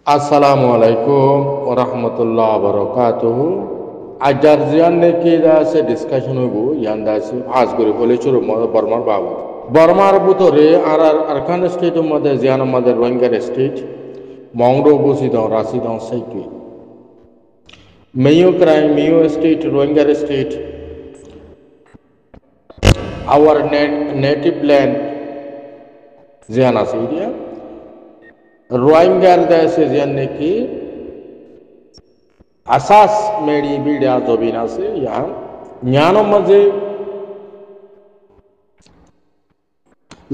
Assalamu alaikum wa rahmatullahi wa barakatuh. Ajar ziyan ne ki da se discussion hogo yanda se az gori bole churu Burmar babu. Burmar butore Arkan state mode ziyan mode Rohingya state Mongdo busi don rasi don saiki. Mayo crime Mayo state Rohingya state our native land ziyan ase dia Rohingya দেশে জানে কি আসাস মেডি বিড়া জবিন আছে ইয়া জ্ঞান মাঝে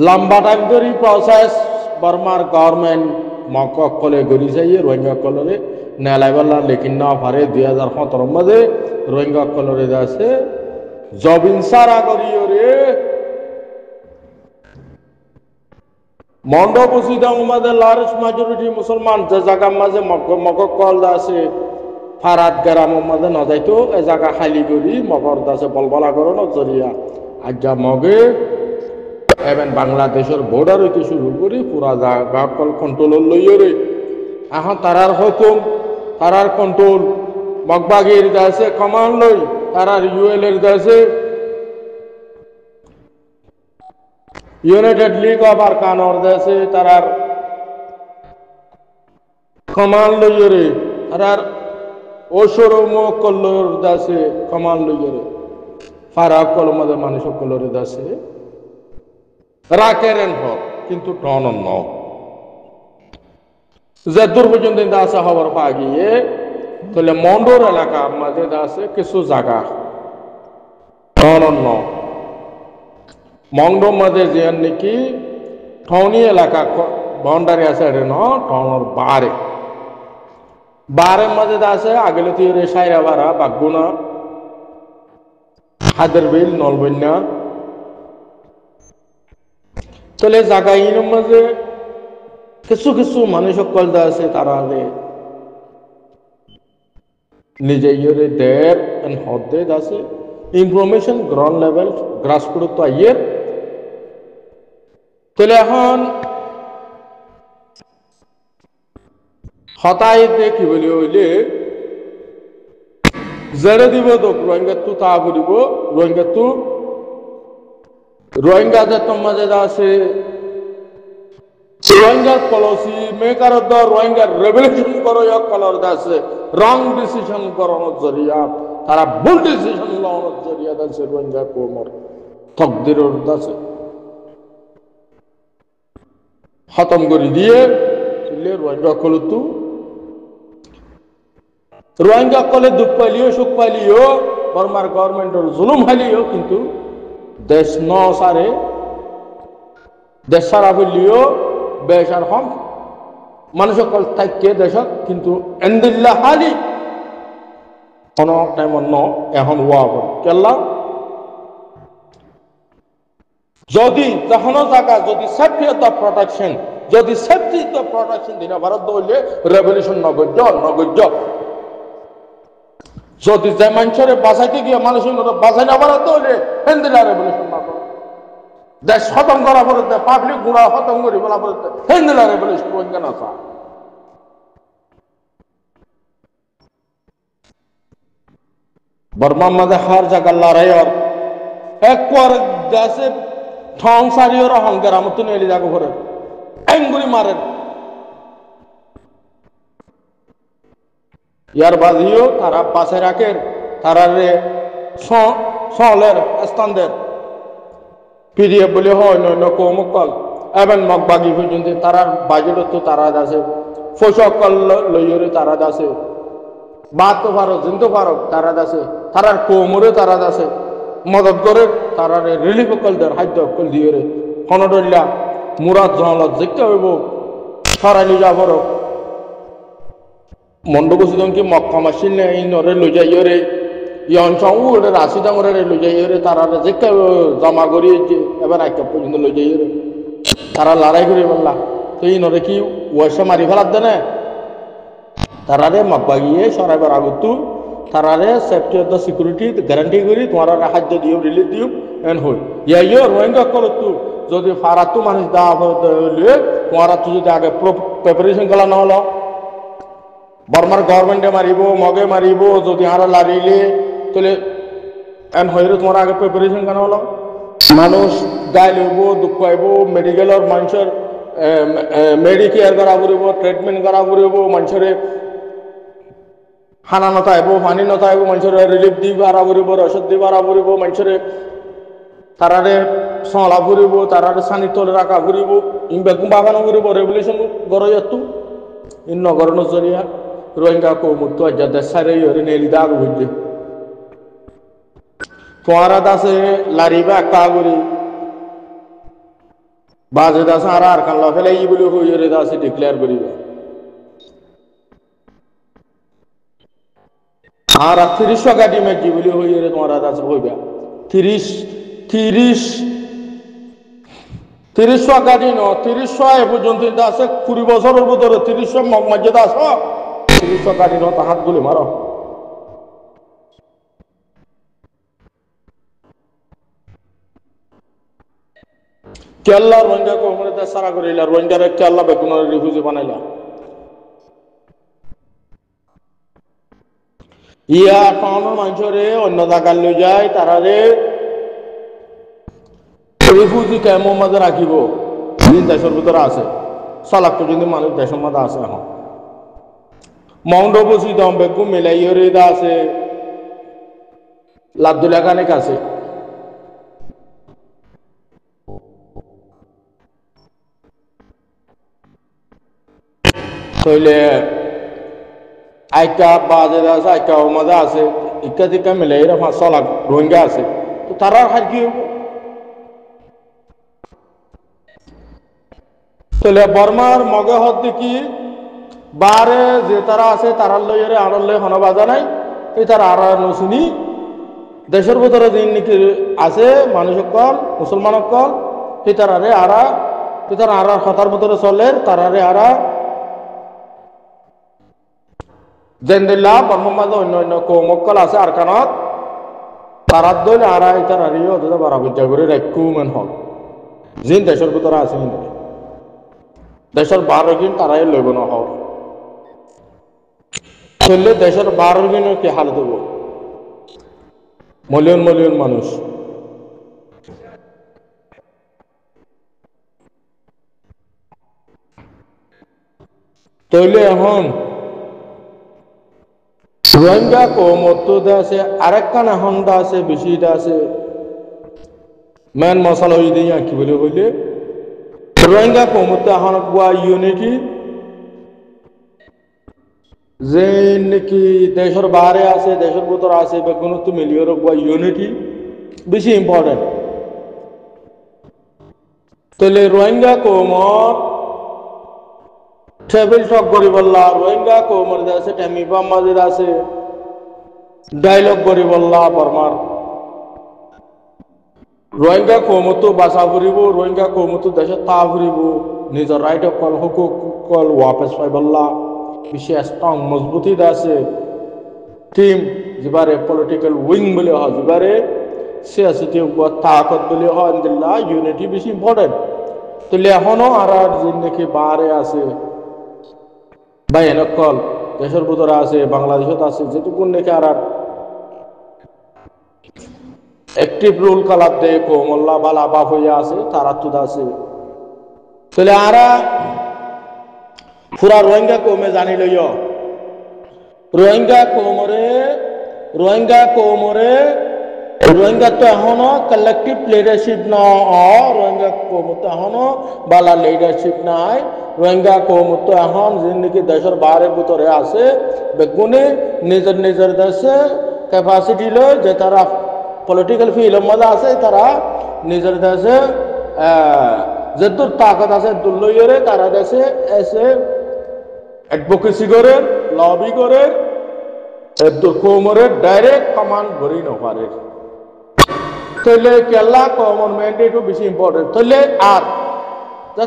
লম্বা time ধরে process বর্মার government মকক কলে গরি যাইয়ে রোহিঙ্গা কলরে নেলাইবালা লেকিন না পারে 2017 মাঝে রোহিঙ্গা কলরে আছে জবিন সারা করিও রে Mondo Pusidang Mother large majority Musulman, Zaga Maze Mokokol Dase, Farad Garam Mother Nodaito, Ezaga Haliguri, Mokor Dase Bolbala Gorono Zoria, Aja Moge, even Bangladesh or border with Shuruguri, Puraza, Gakol control Loyuri, Aha Tarar Hokum, Tarar control, Mogbagir Dase, Command Loy, Tarar UL Dase. United League of Arkan or the Tarar Command Luyuri, Tarar Oshoromo Color Dase, Command Luyuri, Farah Coloma the Manisho Color Dase, Raker and Hop, into Ton on No. Zadurbujun in Dasa Hover Pagi, to Le Mondo Relaka, Made Dase, Kisuzaga, Ton on No. Mongdo made ziyan niki thoni elaka boundary ase no thonor bare made dase agele tire shaira bara baguna haderbil nolbanya tole jaga ino maze kisu manusokol dase tarale nije yore there and hodde dase information ground level grassroots to ayer Telehon Hotai de Kivilio Zeredivo, Rohingya to Tabudibo, Rohingya to Rohingya the Tomadase Rohingya policy, maker of the Rohingya revolution for your color, that's wrong decision for Zoria, Tara bull decision law of Zoria, that's Rohingya Komor, Tokdir, that's it. খতম করে দিয়ে রোহিঙ্গা কলতু রোহিঙ্গা কলে দুঃখ পাইলিও সুখ পাইলিও বর্মার গভর্নমেন্টের জুলুম হাইলিও কিন্তু দেশ ন সারে দেশ সারা বললিও বেশার হম মানুষ সকল থাকে দেশ কিন্তু এন্দিল্লা হালি কোনো টাইম ন এখন ওয়া কেল্লা যদি তখনও জায়গা যদি সেফটি অফ দ্য প্রোটেকশন যদি সেফটি অফ দ্য প্রোটেকশন দিনা ভারত হইলে রেভলিউশন নগজ্য যদি যে মানুষের বাঁচাইতে গিয়ে মানুষের বাঁচাই না ভারত হইলে হিন্দিলা রেভলিউশন না করে দেশ খতম করা পড়তে পাবলিক গুণা খতম করি বলা পড়তে হিন্দিলা রেভলিউশন করবে না চা বর্মার মাঝে হার জায়গা লড়াই আর এক পর দেশে ঠং সারিওর অহংকার আমার তো নেলি যাগো ঘরে এঙ্গুরি মারেন ইয়ার বাজিও তারা পাশে রাখেন তারা রে সলের স্থানদের পিডিএফ বলে হয় নয় কৌমকল এবং মগবাগি পর্যন্ত তারার বাজেট তো তারা আছে ফসকল লইরে তারা আছে বাত পারো জিনতে পারো তারা আছে তারার কৌমরে তারা আছে মদত করে তারা রিলিফ কলদের খাদ্য কল দিয়ে রে হনডল্লা মুরাদ জহলত জিজ্ঞা হইব সরাইলি যাবর মন্ডবসিদন কি মক্কা মাসিল নে ইনরে লই যাইও রে ইয়ন সঙ্গ ওরে রাশি ডাঙরে লই যাইও রে তারা জিজ্ঞা জমা করি এবার একটা পর্যন্ত লই যাইও রে তারা লড়াই করে বললা তো ইনরে কি ওয়াসা মারি ফেলার দেনে তারা রে মক্কা গিয়ে সরাইবার আগতু তারারে safety of the security guarantee করি তোমার সাহায্য দিও রিলিফ দিও এন হই ইয়া রোহিঙ্গা করতু যদি ফারাতু মানুষ দেওয়া হলে তোমার যদি আগে প্রিপারেশন করা না হলো বর্মার গভর্নমেন্টে মারিব মগে মারিব যদি আরো লারিলে তাহলে এন হইরে তোমার আগে প্রিপারেশন কেন হলো মানুষ গায়ে লইব দুঃখ পাইব মেডিকেলের মানুষের মেডিকেয়ার করা পড়ব ট্রিটমেন্ট করা পড়ব মানুষের খানা নথাইব পানি নথাইব মানুষের রিলিফ দি বাড়া পড়ব রসদ দি বাড়া পড়ব মানুষের তারারে সলা পড়ব তারারে সানি তলে রাখা পড়ব বেগুন বাগানো পড়ব রেভলিউশন গড় যাত ইন নগর নজরিয়া রোহিঙ্গা কৌমুত্ত আজাদের সারে নেলি দাগ বুঝছে ফোয়ারা দাসে লারিবা কাগুরি বাজে দাস আর কানলা ফেলে ই বলে হইরে দাসে ডিক্লেয়ার করিবা আর ৩০ গাড়ি মেজি বলে হইরে তোমার দাস হইবা ৩০ গাড়ি ন ৩০ এ পর্যন্ত দাসে ২০ বছরের ভিতরে ৩০ মগমাজে দাস ৩০ গাড়ি ন হাত গুলি মারো কেল্লা রোহিঙ্গা কমিউনিটি সারা করিলা রোহিঙ্গারে কেল্লা বেগুন রিফিউজি বানাইলা ইয়া কোন মানুষরে অন্য জায়গায় লই যায় তারারে রিফিউজি ক্যাম্পের মধ্যে রাখিব দিন দেশের ভিতরে আছে ৬ লাখ পর্যন্ত মানুষ দেশের মধ্যে আছে এখন মাউন্ট অবস্থিত বেগুন মিলাইয়রে আছে লাবদুল্লাহ খানিক আছে তাইলে আইকা বাজে আছে আইকা মজা আছে ইকা দিকা মিলে এরা ৫০০ লাখ রোহিঙ্গা আছে তো তারা আর কি হইব তাহলে বর্মার মগে হত দেখি বারে যে তারা আছে তারার লইরে আর লই হন বাজা নাই এই তারা আর নশুনি দেশের ভিতরে যে নাকি আছে মানুষ সকল মুসলমান সকল সেই তারারে আর হতার ভিতরে চলে তারারে আর জেন্দিল্লা বর্মমাজ অন্য অন্য কৌমক্কল আছে আর কানত তারার দল আর তার আরিও অথবা বারা বুঝা করে রেকুমেন হল জিন দেশের ভিতরে আছে দেশের ১২ দিন তারাই লইব না হল চললে দেশের ১২ দিনের কি হাল দেব মিলিয়ন মিলিয়ন মানুষ তৈলে এখন রোহিঙ্গা কৌমত্ত আছে আরেকখান এখন আছে বেশিটা আছে মেন মশলা হয়ে দিয়ে কি বলে বললে রোহিঙ্গা কৌমত্ত এখন গুয়া ইউনিটি যে নাকি দেশের বাইরে আছে দেশের ভিতরে আছে বেগুন তো মিলিয়র গুয়া ইউনিটি বেশি ইম্পর্টেন্ট তাহলে রোহিঙ্গা কৌমর টেবিল টক করি বললা রোহিঙ্গা কৌমর আছে টেমিবা মাজিদ আছে ডায়লগ করি বললা বর্মার রোহিঙ্গা কৌমতো বাসা ফুরিব রোহিঙ্গা কৌমতো দেশে তা ফুরিব নিজের রাইট কল হুকুক কল ওয়াপস পাই বললা বেশি স্ট্রং মজবুতি আছে টিম যেবারে পলিটিক্যাল উইং বলে হয় যেবারে সিয়াসিটি তাকত বলে হয় আলহামদুলিল্লাহ ইউনিটি বেশি ইম্পর্টেন্ট তাহলে এখনো আর নাকি বারে আছে ভাই এনেকল দেশের ভিতরে আছে বাংলাদেশত আছে যেটুকুন নাকি আর একটিভ রুল কালাপ দে কোমল্লা বালা বাপ হইয়া আছে তারা তুদ আছে তাহলে আরা পুরা রোহিঙ্গা কৌমে জানি লইয় রোহিঙ্গা তো এখনো কালেকটিভ লিডারশিপ না রোহিঙ্গা কৌম তো এখনো বালা লিডারশিপ নাই রোহিঙ্গা কৌম তো এখন যিনি দেশের বাইরের ভিতরে আছে বেগুনে নিজের নিজের দেশে ক্যাপাসিটি লয় যে তারা পলিটিক্যাল ফিল্ডের মধ্যে আছে তারা নিজের দেশে যেদূর তাকত আছে দূর লইরে তারা দেশে এসে অ্যাডভোকেসি করে লবি করে এদূর কৌমরে ডাইরেক্ট কমান্ড ধরি নপারে তাহলে কেলা কমন ম্যান্ডেট বেশি ইম্পর্টেন্ট তাহলে আর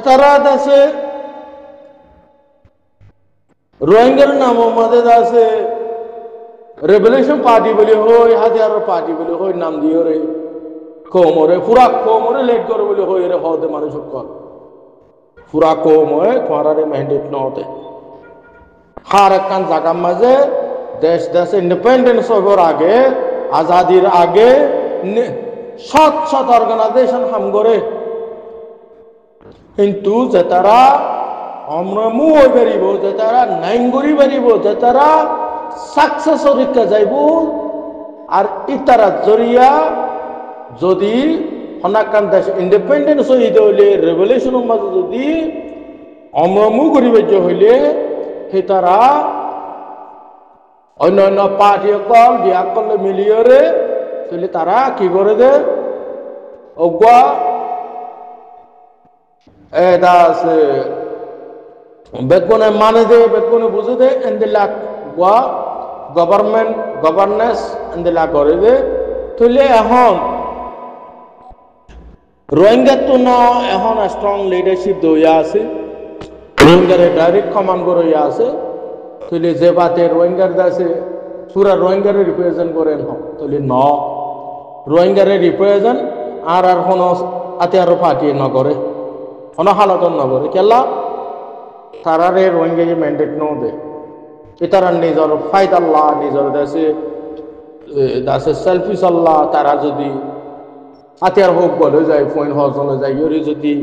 তারা দেশে রোহিঙ্গার নাম মধ্যে আছে রেভলিউশন পার্টি বলে হয় হাজার পার্টি বলে হয় নাম দিয়ে রে কমরে পুরা কমরে লেট করে বলে হয় রে হতে মানুষ পুরা কম হয় তোমার ম্যান্ডেট ন হতে হার একখান জায়গার মাঝে দেশ দেশে ইন্ডিপেন্ডেন্স হবার আগে আজাদির আগে শত শত অর্গানাইজেশন হাম করে কিন্তু যে তারা অমরমু হয়ে বেরিব যে তারা নাইন করি বেরিব যে তারা সাকসেস পরীক্ষা যাইব আর ইতারা জরিয়া যদি অনাকান দেশ ইন্ডিপেন্ডেন্স হইতে হইলে রেভলিউশনের মাঝে যদি অমরমু করিবেজ্য হইলে সেই তারা অন্য অন্য পার্টি অকল বিয়া করলে মিলিয়রে তাহলে তারা কি করে দে অগুয়া এটা আছে বেগুনে মানে দে বেগুনে বুঝে দে এন্দিলা গুয়া গভর্নেন্স এন্দিলা করে দে তাহলে এখন রোহিঙ্গা তো ন এখন স্ট্রং লিডারশিপ দইয়া আছে রোহিঙ্গারে ডাইরেক্ট কমান্ড করে আছে তাহলে যে বাতে রোহিঙ্গার আছে পুরা রোহিঙ্গারে রিপ্রেজেন্ট করেন তাহলে ন রোহিঙ্গারে রিপ্রেজেন্ট আর কোনো আতিয়ার পাঠিয়ে নগরে কোনো হালত নগরে কেলা তারারে রোহিঙ্গা যে ম্যান্ডেট ন দে তারা নিজের ফায়দাল্লাহ নিজের দেশে দাসে সেলফিস আল্লাহ তারা যদি আতিয়ার হোক বলে যায় ফোন হজলে যায় ইয়ে যদি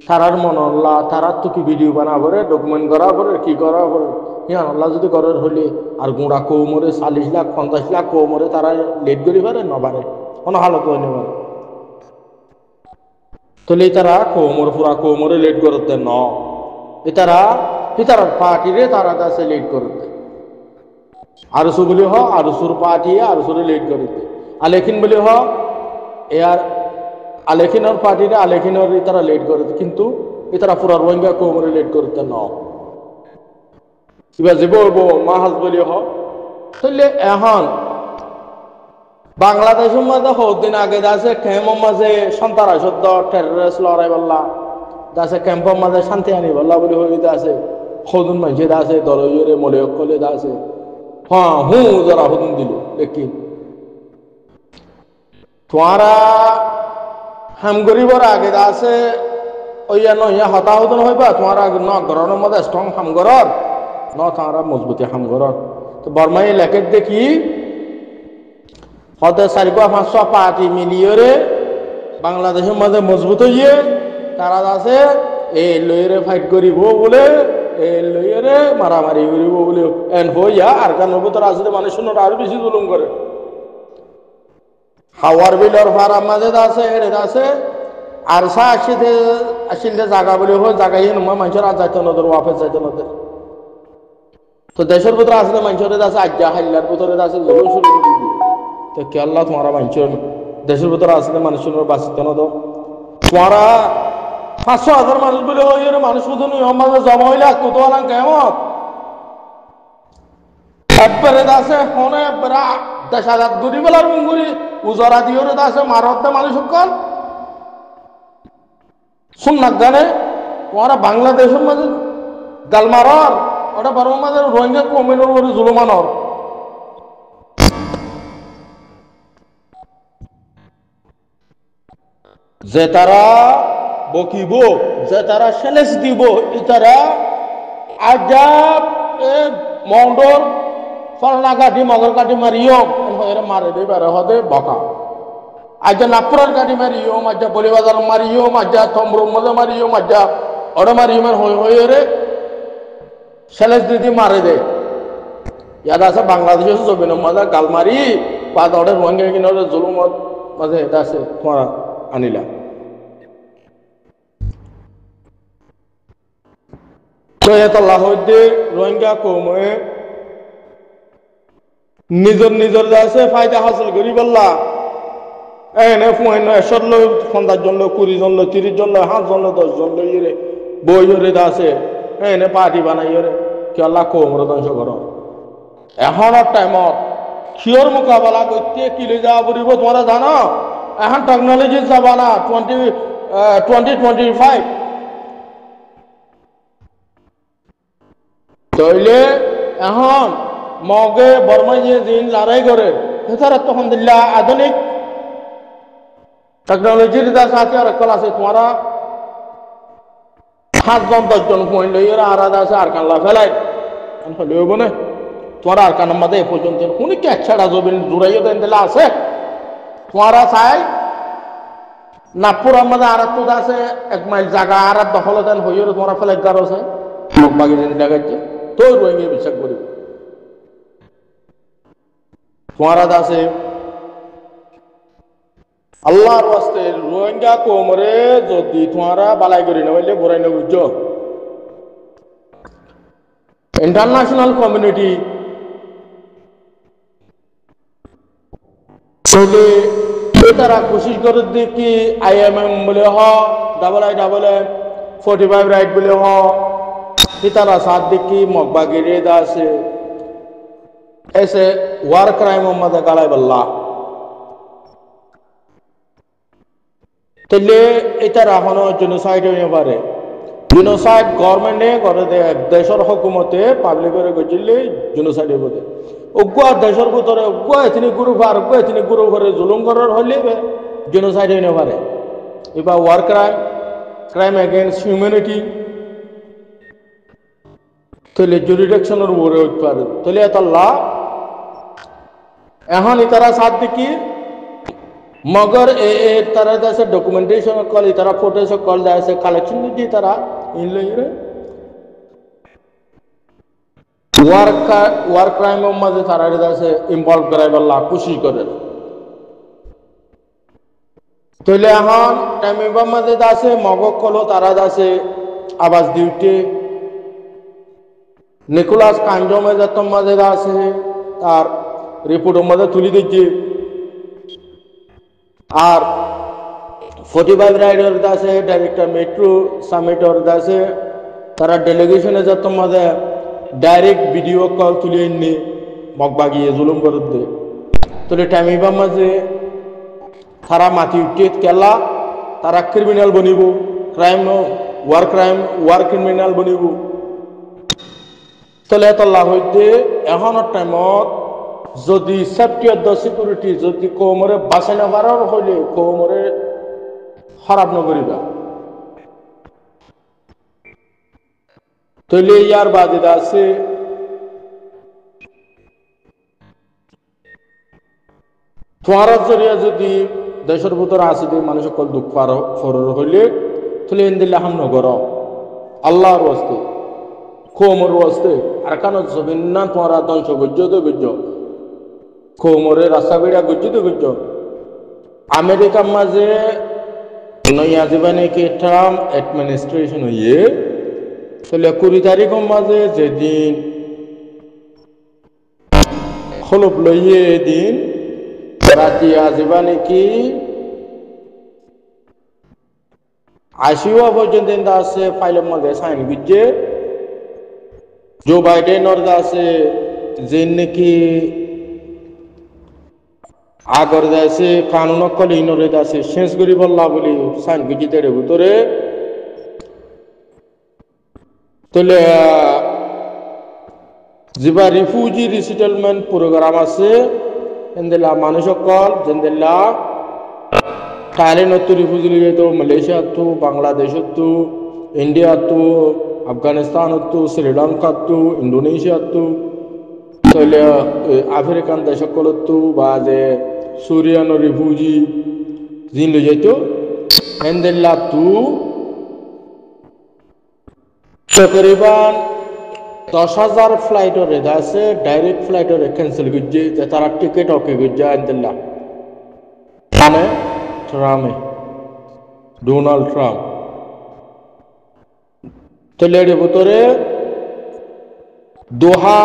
তারার মন আল্লাহ তারার তো কি ভিডিও বানাবরে ডকুমেন্ট করা পরে কি করা পরে হ্যাঁ আল্লাহ যদি করার হলে আর গুঁড়া কৌমরে 40 লাখ 50 লাখ কৌমরে তারা লেট করি পারে নবারে কোনো হালত হয়নি পারে তাহলে তারা কৌমর পুরা কৌমরে লেট করতে ন তারা পার্টিরে তারা কাছে লেট করতে আরসু বলি হ আরসুর পার্টি আরসুরে লেট করতে আলেখিন বলি হ এর আলেখিনের পার্টিরে আলেখিনের তারা লেট করতে কিন্তু তারা পুরা রোহিঙ্গা কৌমরে লেট করতে ন কিবা যে বলবো মাহাজ বলি হ তাহলে এখন বাংলাদেশের মাঝে দিন আগে আছে ক্যাম্পের মাঝে সন্তারা সদ্য টেররিস্ট লড়াই বললা আছে ক্যাম্পের মাঝে শান্তি আনি বললা বলি হইতে আছে সদুন মানুষ আছে দলইরে মলিয়ক কলে আছে হ্যাঁ যারা সদুন দিল দেখি তোমারা হাম গরিবর আগে আছে ওইয়া নইয়া হতাহতন হইবা তোমার ন গরমের মধ্যে স্ট্রং হাম গরর ন তারা মজবুতি হাম গরর তো বর্মাই লেখে দেখি হতে 4-500 পার্টি মিলিয়রে বাংলাদেশের মাঝে মজবুত হইয়ে তারা আছে এই লইরে ফাইট করিব বলে এই লইরে মারামারি করিব বলে এন হইয়া আর কান নবতর আসলে মানুষ শুনোর আরো বেশি জুলুম করে হাওয়ার বিলর ফারাম মাঝে আছে এর আছে আর আসিলে জায়গা বলে হয় জায়গায় নয় মানুষের আর যাইতে নদর ওয়াফেস যাইতে নদর তো দেশের ভিতরে আসলে মানুষের আছে আজ্ঞা হাইলার ভিতরে আছে জুলুম শুরু করে দিবি তো কে আল্লাহ তোমারা মানুষের দেশের ভিতরে আসলে মানুষের বাঁচিতে নদ তোমারা 500,000 মানুষ বলে ওই মানুষ শুধু মাঝে জমা হইলে কত আলাম কেমন একবারে আছে ফোনে একবারে 10,000 দূরি বেলার মুঙ্গুরি উজরা দিয়ে আছে মারত মানুষ কল শুন না জানে তোমারা বাংলাদেশের মাঝে গালমারর ওটা বড় মাঝে রোহিঙ্গা কমিউনিটির উপরে জুলুমানর যে তারা বকিব যে তারা সেলেস দিব ইতারা আজাব মন্ডর ফলনা কাঠি মগর কাঠি মারিও মারে দে বেড়ে হদে বকা আজ নাপুরের কাঠি মারিও মাজা বলিবাজার মারিও মাজা থমরুম মধ্যে মারিও মাজা ওরা মারিও মার হয়ে রে সেলেস দিদি মারে দে ইয়াদ আছে বাংলাদেশের জমিন মাজা গাল মারি বা দৌড়ে রোহিঙ্গা কিনারে জুলুমত মাঝে এটা আছে তোমার আনিলা রোহিঙ্গা কমে নিজের নিজের আছে ফায়দা হাসিল করি বললা এনে ফুয়াইন 100 লোক 50 জন লোক 20 জন লোক 30 জন লোক 5 জন লোক 10 জন লোক ইরে বই জরে আছে এনে পার্টি বানাই রে কি আল্লাহ কোমর ধ্বংস করো এখন টাইমত কিয়র মোকাবেলা করতে কি লই যাওয়া পড়িব তোমরা জানো এখন টেকনোলজি জামানা 2025 তইলে এখন মগে বর্মাই যে দিন লড়াই করে তারা তখন দিল্লা আধুনিক টেকনোলজির সাথে আর কল আছে তোমরা 7 জন 10 জন কইন লই আর আদা আছে আর কাল্লা ফেলাই হলে হইব না তোমার আর কানার মাঝে এ পর্যন্ত কোন কি ছাড়া জমিন জুড়াইও দেন দিলে আছে তোমারা চাই নাগপুরের মধ্যে আর তো আছে 1 মাইল জায়গা আর দখল দেন হইও তোমরা ফেলে গারো আছে বাকি দেখাচ্ছে তো রোহিঙ্গা বিশ্বাস করি তোমারা আছে আল্লাহর ওয়াস্তে রোহিঙ্গা কোমরে যদি তোমারা বালাই করি না হইলে বড়াই না বুঝছো ইন্টারন্যাশনাল কমিউনিটি চলে তারা কোশিশ করে দেখি IMM বলে IIIM 45 রাইট বলে তারা সাথ দেখি মগবাগিরে আছে ऐसे वार क्राइम मध्य गालाय बल्ला तले इतर हनो जेनोसाइड होने पारे जेनोसाइड गवर्नमेंट ने करे दे देशर हुकूमते पब्लिक करे गजिले जेनोसाइड होते उग्वा देशर भीतरे उग्वा इतनी गुरु करे जुलुम करार हले बे जेनोसाइड होने पारे इबा वार क्राइम अगेंस्ट ह्यूमैनिटी तले जुरिडिक्शनर ওরে হইতে পারে তলে আল্লাহ এখন ইতারা সাথ দেখি मगर ए तरह जैसे डॉक्यूमेंटेशन कल इतना फोटो से कल जैसे कलेक्शन दी तरह इन लोग वार क्राइम मध्य तरह जैसे इन्वॉल्व कराए वाला कोशिश करे तो ले हाँ टाइम मध्य जैसे मगो कलो तरह जैसे आवाज ड्यूटी निकोलास कांजो में जातो मध्य जैसे तार रिपोर्ट मध्य तुली दीजिए আর 45 রাইডার আছে ডাইরেক্টর মেট্রো সামিটর আছে তারা ডেলিগেশনে যত মধ্যে ডাইরেক্ট ভিডিও কল তুলে এনে মগবাগিয়ে জুলুম করে দে তোলে টাইমিবা মাঝে তারা মাটি উঠে কেলা তারা ক্রিমিনাল বনিব ওয়ার ক্রিমিনাল বনিব তোলে আল্লাহ হইতে এখনের টাইমত যদি সেফটি অফ দ্য সিকিউরিটি যদি কোমরে বাঁচে না পারার হইলে কোমরে খারাপ নকরিবা তৈলে ইয়ার বাদে আছে তোমার জরিয়া যদি দেশের ভিতরে আছে মানুষ সকল দুঃখ ফরর হইলে তুলে দিলে হাম নগর আল্লাহর ওয়াস্তে কোমর ওয়াস্তে আর কেন জমিন না তোমারা ধ্বংস করছো তো বুঝছো কোমরে রাস্তা বেড়া গুজ্জিত গুজ্জ আমেরিকার মাঝে নয়া জীবনে কি ট্রাম্প অ্যাডমিনিস্ট্রেশন হইয়ে তাহলে 20 তারিখের মাঝে যেদিন খলপ লইয়ে এদিন রাতি জীবনে কি 80 পর্যন্ত আছে ফাইলের মধ্যে সাইন গুজ্জে জো বাইডেনের আছে যে নাকি আগর যাইছে কানুন কলে ইনরে যাচ্ছে শেষ করি বললা বলি সাইন গুজিতে ভিতরে তাহলে যেবা রিফিউজি রিসেটেলমেন্ট প্রোগ্রাম আছে এন্দেলা মানুষ সকল যেন্দেলা থাইল্যান্ড তো রিফিউজি লিয়ে তো মালয়েশিয়া তো বাংলাদেশ তো ইন্ডিয়া তো আফগানিস্তান তো শ্রীলঙ্কা তো ইন্দোনেশিয়া তো তাহলে আফ্রিকান দেশ সকল তো বা যে সুরিয়ান রিফিউজি জিন লই যাইতো এন্দেলা তু তকরিবান 10,000 ফ্লাইটর আছে ডাইরেক্ট ফ্লাইটর ক্যান্সেল করছে যে তারা টিকিট ওকে করছে এন্দেলা মানে ডোনাল্ড ট্রাম্প তাহলে এর ভিতরে দোহা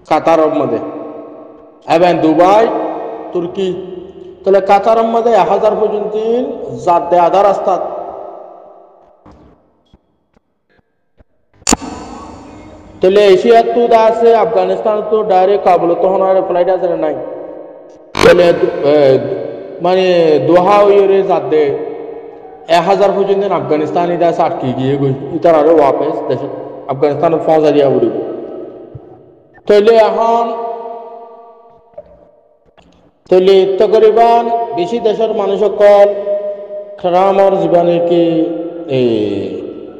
কাতারের মধ্যে এবং দুবাই তুর্কি তাহলে কাতারের মধ্যে 1000 পর্যন্ত জাত দেয় আধা রাস্তা তাহলে এশিয়ার তো আছে আফগানিস্তান তো ডাইরেক্ট কাবুল তখন আর ফ্লাইট আছে নাই তাহলে মানে দোহা ওইরে জাত দেয় 1000 পর্যন্ত আফগানিস্তানি আছে আটকে গিয়ে ইতার আরো ওয়াপস দেশে আফগানিস্তান ফৌজা দিয়া বলিব তাহলে এখন তাহলে তকরিবান বেশি দেশের মানুষ সকল ট্রাম্পর জীবনে কি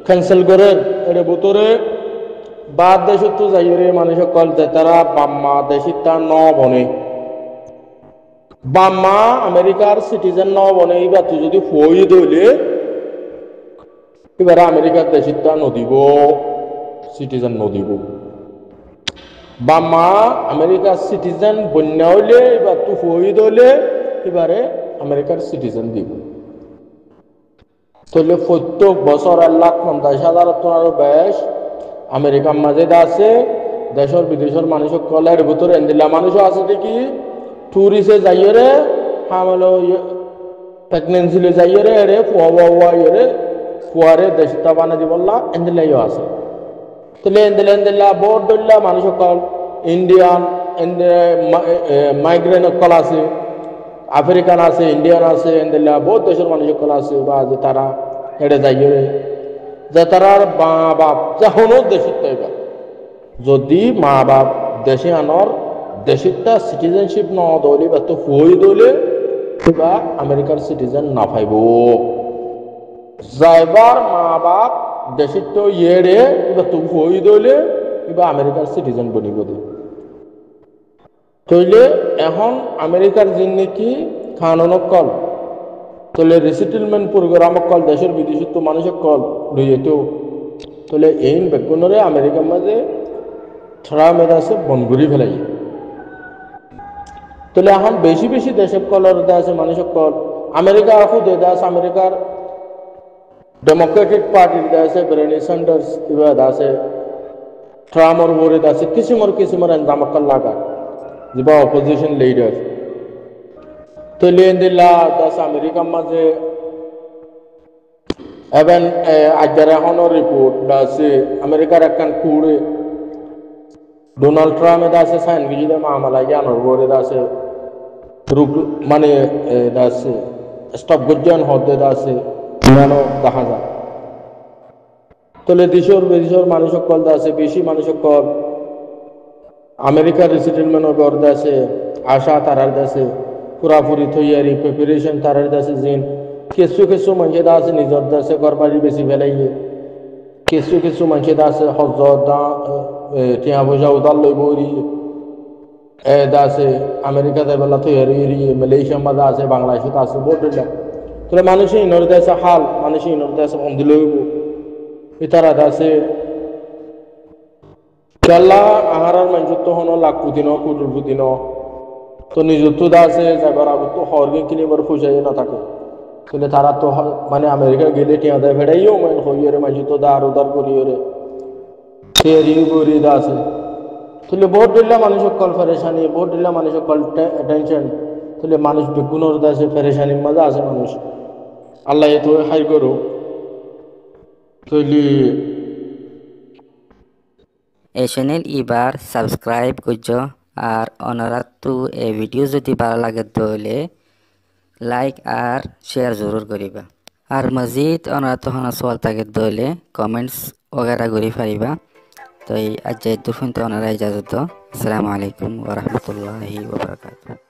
ক্যান্সেল করে এর ভিতরে বাদ দেশত তো যাইরে মানুষ সকল যে তারা বাম্মা দেশিত তা ন বনে বাম্মা আমেরিকার সিটিজেন ন বনে এবার তুই যদি ফই দইলে এবার আমেরিকার দেশিত তা নদিব সিটিজেন নদিব বাম্মা আমেরিকার সিটিজেন বন্যা হইলে এবার তুই ফই দইলে এবারে আমেরিকার সিটিজেন দিব তাহলে প্রত্যেক বছর 1,50,000 আরো বেশ আমেরিকার মাঝে আছে দেশের বিদেশের মানুষ কলের ভিতরে এন্দিলা মানুষও আছে দেখি টুরিস্টে যাইরে হামলো প্রেগনেন্সি লে যাইরে এরে ফুয়া এরে ফুয়ারে দেশটা বানা দিবল্লা এন্দিলাইও আছে তাহলে এন্দিলা বহুত দল্লা মানুষ কল ইন্ডিয়ান মাইগ্রেন কল আছে আফ্রিকান আছে ইন্ডিয়ান আছে এন্দিলা বহুত দেশের মানুষ কল আছে বা যে তারা এড়ে যাইরে যে তারার মা বাপ যখনও দেশিত পাইবা যদি মা বাপ দেশে আনর দেশিতটা সিটিজেনশিপ ন দৌলি বা তো হই দৌলে বা আমেরিকার সিটিজেন না পাইব যাইবার মা বাপ দেশিত ইয়েরে বা তো হই দৌলে বা আমেরিকার সিটিজেন বনিব দে তইলে এখন আমেরিকার যিনি নাকি কানুনক কল তাহলে রিসেটেলমেন্ট প্রোগ্রাম কল দেশের বিদেশিত মানুষের কল লইয়েতো তাহলে এই বেগুনরে আমেরিকার মাঝে ছড়া মেধা আছে বনগুড়ি ফেলাই তাহলে এখন বেশি বেশি দেশের কলর আছে মানুষের কল আমেরিকা এখন দে আছে আমেরিকার ডেমোক্রেটিক পার্টির আছে বেরনি স্যান্ডার্স ইবাদ আছে ট্রাম্পর ওরে আছে কিসিমর এনজামকল লাগা যেবা অপোজিশন লিডার তাহলে এন্দিলা দাস আমেরিকার মাঝে এবং আজকের এখনো রিপোর্ট আছে আমেরিকার একখান কুড়ে ডোনাল্ড ট্রাম্প আছে সাইন গিয়ে মামলা জ্ঞানর করে আছে রুক মানে আছে স্টপ গজ্জন হতে আছে জানো দেখা যায় তাহলে দেশের মানুষ সকল আছে বেশি মানুষ সকল আমেরিকার রিসেটেলমেন্ট করতে আছে আশা তারার আছে পুরাপুরি তৈয়ারি প্রিপারেশন তারার আছে জিন কিছু মানুষের আছে নিজের দেশে ঘর বাড়ি বেশি ফেলাইয়ে কিছু মানুষের আছে হজর টিয়া পয়সা উদার লইব আছে আমেরিকাতে বেলা তৈরি মালয়েশিয়ার মাঝে আছে বাংলাদেশত আছে বহুত তাহলে মানুষের ইনরতে আছে হাল মানুষের ইনরতে আছে বন্ধি লইব ইতারা আছে কেলা আহারার মানুষ তো হনো লাখ পুতিন কুটুর পুতিন তো নিজত্ব আছে যাবার আগত তো হরগে কিনিবার পয়সা না থাকে তাহলে তারা তো মানে আমেরিকা গেলে টিয়া দেয় ফেড়াইও মানে হইরে মানুষ তো দার উদার করিয়ে ফেরিও করি আছে তাহলে বহুত দিল্লা মানুষ কল ফেরেশানি বহুত দিল্লা মানুষ কল টেনশন তাহলে মানুষ বেগুনের আছে ফেরেশানির মজা আছে মানুষ আল্লাহ তো হাই করো তাহলে এই চ্যানেল এবার সাবস্ক্রাইব করছো আর অনুরাধ তো এই ভিডিও যদি ভালো লাগে তাহলে লাইক আর শেয়ার জরুর করিবা আর মজিদ অনুরাধ হনা সওয়াল থাকে তাহলে কমেন্টস वगैरह করি পারিবা তো এই আজ দুফুন তো ওনারা ইজাজত আসসালামু আলাইকুম ওয়া রাহমাতুল্লাহি ওয়া বারাকাতুহু।